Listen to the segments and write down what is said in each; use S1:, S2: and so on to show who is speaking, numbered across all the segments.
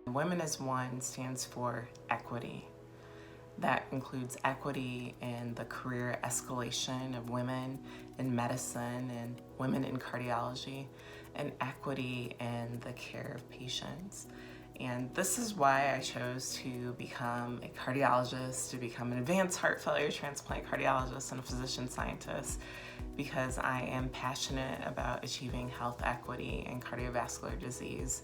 S1: Women as One stands for equity. That includes equity in the career escalation of women in medicine and women in cardiology, and equity in the care of patients. And this is why I chose to become a cardiologist, to become an advanced heart failure transplant cardiologist and a physician scientist, because I am passionate about achieving health equity in cardiovascular disease.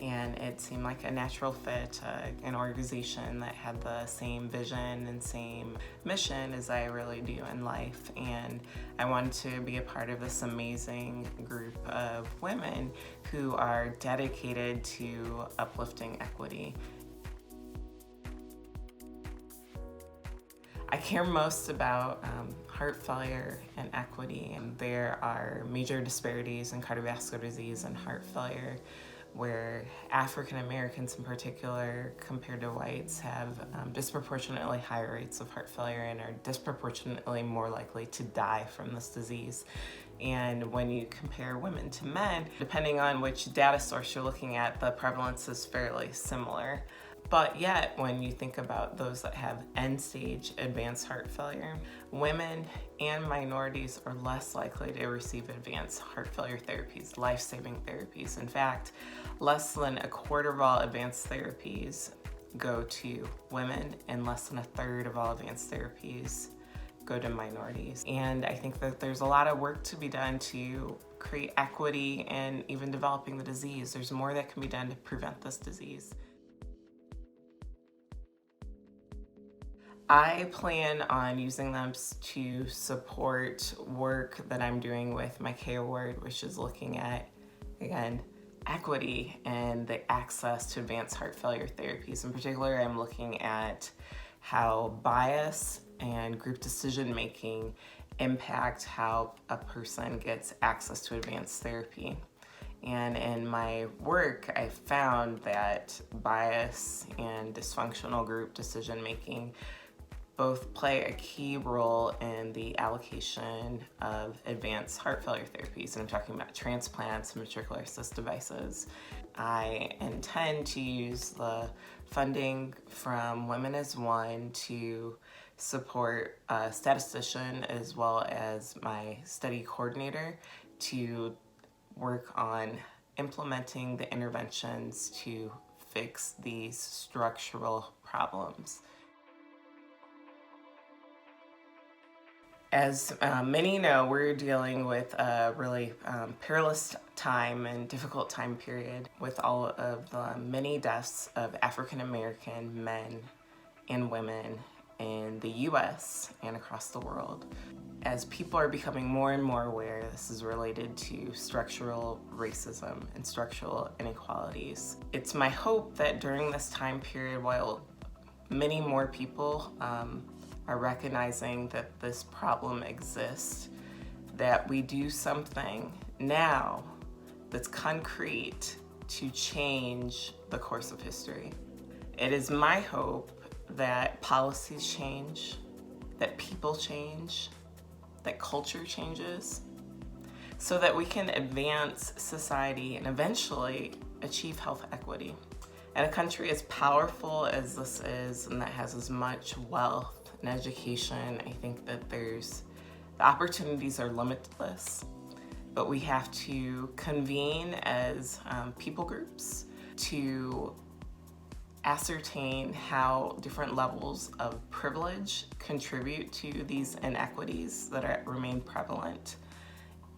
S1: And it seemed like a natural fit, an organization that had the same vision and same mission as I really do in life. And I wanted to be a part of this amazing group of women who are dedicated to uplifting equity. I care most about heart failure and equity, and there are major disparities in cardiovascular disease and heart failure, where African Americans in particular, compared to whites, have disproportionately higher rates of heart failure and are disproportionately more likely to die from this disease. And when you compare women to men, depending on which data source you're looking at, the prevalence is fairly similar. But yet, when you think about those that have end-stage advanced heart failure, women and minorities are less likely to receive advanced heart failure therapies, life-saving therapies. In fact, less than a quarter of all advanced therapies go to women, and less than a third of all advanced therapies go to minorities. And I think that there's a lot of work to be done to create equity in even developing the disease. There's more that can be done to prevent this disease. I plan on using them to support work that I'm doing with my K Award, which is looking at, again, equity and the access to advanced heart failure therapies. In particular, I'm looking at how bias and group decision-making impact how a person gets access to advanced therapy. And in my work, I found that bias and dysfunctional group decision-making both play a key role in the allocation of advanced heart failure therapies. And I'm talking about transplants and ventricular assist devices. I intend to use the funding from Women as One to support a statistician as well as my study coordinator to work on implementing the interventions to fix these structural problems. As many know, we're dealing with a really perilous time and difficult time period with all of the many deaths of African American men and women in the US and across the world. As people are becoming more and more aware, this is related to structural racism and structural inequalities. It's my hope that during this time period, while many more people are recognizing that this problem exists, that we do something now that's concrete to change the course of history. It is my hope that policies change, that people change, that culture changes, so that we can advance society and eventually achieve health equity. And a country as powerful as this is, and that has as much wealth and education, I think that the opportunities are limitless, but we have to convene as people groups to ascertain how different levels of privilege contribute to these inequities that remain prevalent,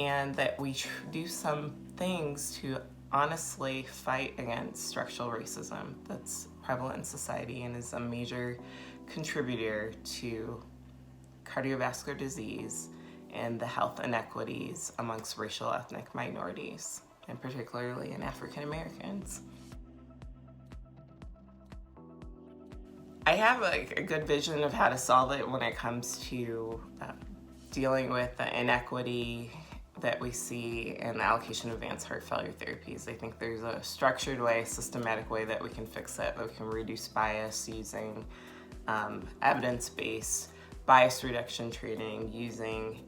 S1: and that we do some things to honestly fight against structural racism that's prevalent in society and is a major contributor to cardiovascular disease and the health inequities amongst racial ethnic minorities, and particularly in African Americans. I have a good vision of how to solve it when it comes to dealing with the inequity that we see in the allocation of advanced heart failure therapies. I think there's a structured way, a systematic way that we can fix it, that we can reduce bias using evidence-based bias reduction training, using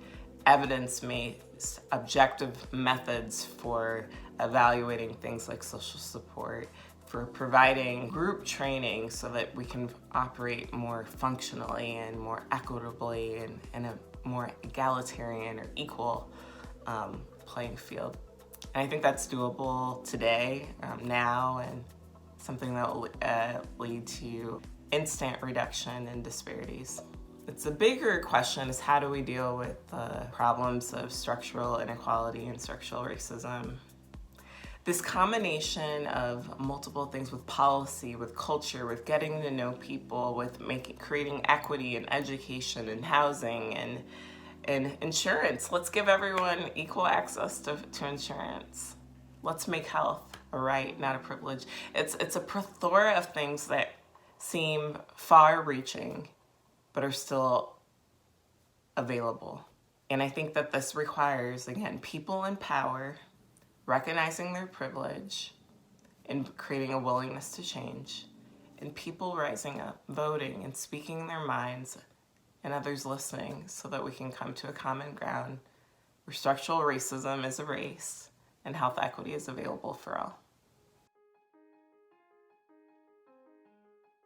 S1: evidence-based objective methods for evaluating things like social support, for providing group training so that we can operate more functionally and more equitably and in a more egalitarian or equal playing field. And I think that's doable today, now, and something that will lead to instant reduction in disparities. It's a bigger question is how do we deal with the problems of structural inequality and structural racism? This combination of multiple things with policy, with culture, with getting to know people, with creating equity in education and housing and insurance. Let's give everyone equal access to insurance. Let's make health a right, not a privilege. It's a plethora of things that seem far-reaching, but are still available. And I think that this requires, again, people in power recognizing their privilege and creating a willingness to change, and people rising up, voting, and speaking their minds, and others listening so that we can come to a common ground where structural racism is erased and health equity is available for all.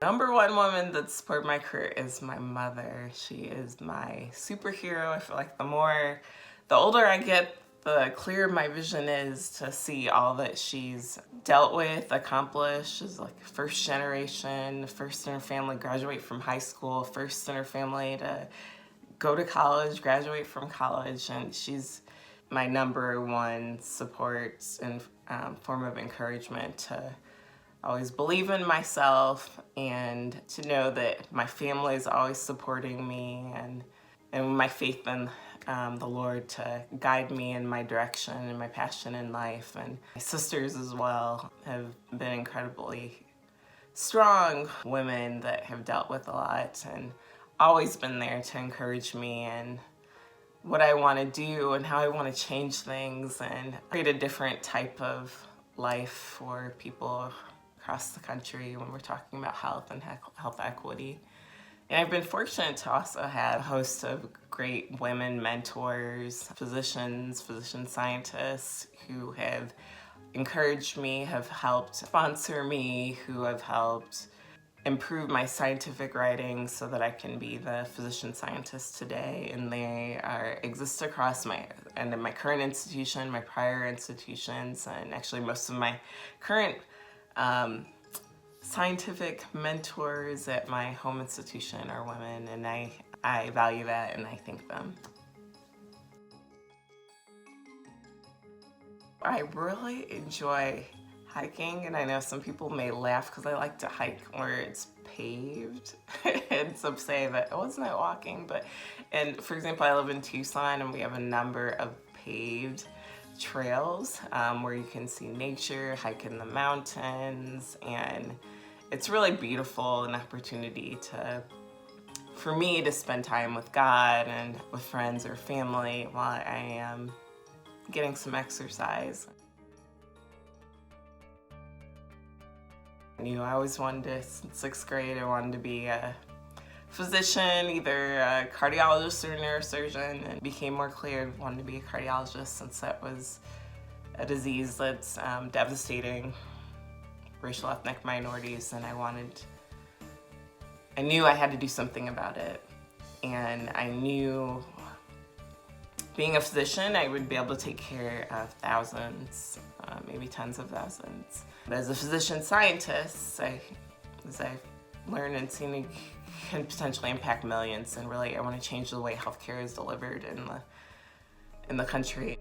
S1: Number one woman that supported my career is my mother. She is my superhero. I feel like the older I get, the clearer my vision is to see all that she's dealt with, accomplished. She's like first generation, first in her family, graduate from high school, first in her family to go to college, graduate from college, and she's my number one support and form of encouragement to always believe in myself and to know that my family is always supporting me and my faith in the Lord to guide me in my direction and my passion in life. And my sisters as well have been incredibly strong women that have dealt with a lot and always been there to encourage me and what I want to do and how I want to change things and create a different type of life for people across the country when we're talking about health and health equity. And I've been fortunate to also have a host of great women mentors, physician scientists who have encouraged me, have helped sponsor me, who have helped improve my scientific writing so that I can be the physician scientist today. And they exist across my current institution, my prior institutions, and actually most of my current scientific mentors at my home institution are women, and I value that and I thank them. I really enjoy hiking, and I know some people may laugh because I like to hike where it's paved and some say that, oh, it's not walking, and for example, I live in Tucson and we have a number of paved trails where you can see nature, hike in the mountains, and it's really beautiful, an opportunity for me to spend time with God and with friends or family while I am getting some exercise. I always wanted to, since 6th grade, I wanted to be a physician, either a cardiologist or a neurosurgeon, and it became more clear I wanted to be a cardiologist since that was a disease that's devastating racial ethnic minorities, and I knew I had to do something about it. And I knew being a physician, I would be able to take care of thousands, maybe tens of thousands. But as a physician scientist, as I've learned and seen, it can potentially impact millions, and really I want to change the way healthcare is delivered in the country.